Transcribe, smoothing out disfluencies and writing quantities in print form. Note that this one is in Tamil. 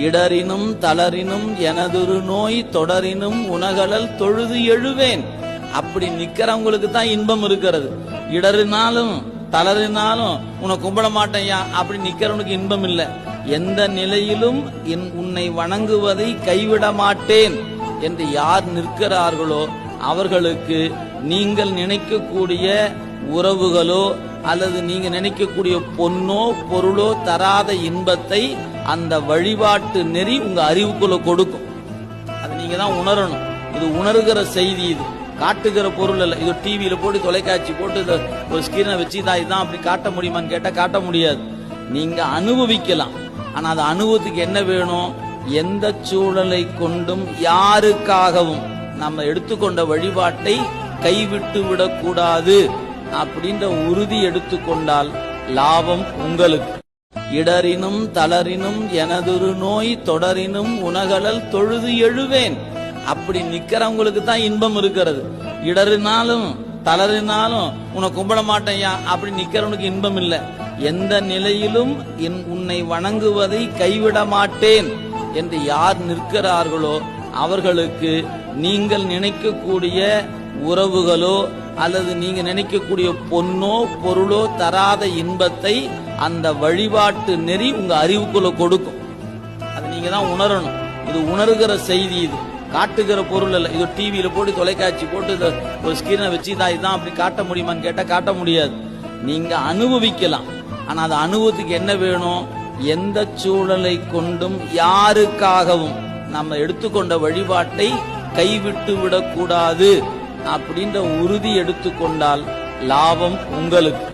இடரினும் தளரினும் எனதொரு நோய் தொடரினும் உனகலல் தொழுது எழுவேன். அப்படி நிக்கிறவங்களுக்கு தான் இன்பம் இருக்கிறது. இடறினாலும் தளறினாலும் உன்னை கும்பிட மாட்டேயா அப்படி நிக்கிறவனுக்கு இன்பம் இல்லை. எந்த நிலையிலும் உன்னை வணங்குவதை கைவிட மாட்டேன் என்று யார் நிற்கிறார்களோ அவர்களுக்கு நீங்கள் நினைக்கக்கூடிய உறவுகளோ அல்லது நீங்க நினைக்கக்கூடிய பொன்னோ பொருளோ தராத இன்பத்தை அந்த வழிபாட்டு நெறி உங்க அறிவுக்குள்ள கொடுக்கும். அது நீங்க தான் உணரணும். இது உணர்கிற செய்தி, இது காட்டுகிற பொருள் அல்ல. இது டிவியில போட்டு தொலைக்காட்சி போட்டு ஒரு ஸ்கிரீனை வச்சு தான் இதான் அப்படி காட்ட முடியுமான்னு கேட்டா காட்ட முடியாது. நீங்க அனுபவிக்கலாம். ஆனா அது அனுபவத்துக்கு என்ன வேணும்? எந்த சூழலை கொண்டும் யாருக்காகவும் நம்ம எடுத்துக்கொண்ட வழிபாட்டை கைவிட்டு விடக்கூடாது அப்படின்ற உறுதி எடுத்துக்கொண்டால் லாபம் உங்களுக்கு. இடரினும் தளரினும் எனதொரு நோய் தொடரினும் உனகலல் தொழுது எழுவேன். அப்படி நிக்கிறவங்களுக்கு தான் இன்பம் இருக்கிறது. இடறினாலும் தளறினாலும் உன்னை கும்பிட மாட்டேயா அப்படி நிக்கிறவனுக்கு இன்பம் இல்லை. எந்த நிலையிலும் உன்னை வணங்குவதை கைவிட மாட்டேன் என்று யார் நிற்கிறார்களோ அவர்களுக்கு நீங்கள் நினைக்கக்கூடிய உறவுகளோ அல்லது நீங்க நினைக்கக்கூடிய பொன்னோ பொருளோ தராத இன்பத்தை அந்த வழிபாட்டு நெறி உங்க அறிவுக்குள்ள கொடுக்கும். அது நீங்க தான் உணரணும். இது உணர்கிற செய்தி, இது காட்டுகிற பொருள் அல்ல. இது டிவியில போட்டு தொலைக்காட்சி போட்டு ஒரு ஸ்கிரீனை வச்சு தான் இதான் அப்படி காட்ட முடியுமான்னு கேட்டா காட்ட முடியாது. நீங்க அனுபவிக்கலாம். ஆனா அது அனுபவத்துக்கு என்ன வேணும்? எந்த சூழலை கொண்டும் யாருக்காகவும் நம்ம எடுத்துக்கொண்ட வழிபாட்டை கைவிட்டு விடக்கூடாது அப்படின்ற உறுதி எடுத்துக்கொண்டால் லாபம் உங்களுக்கு.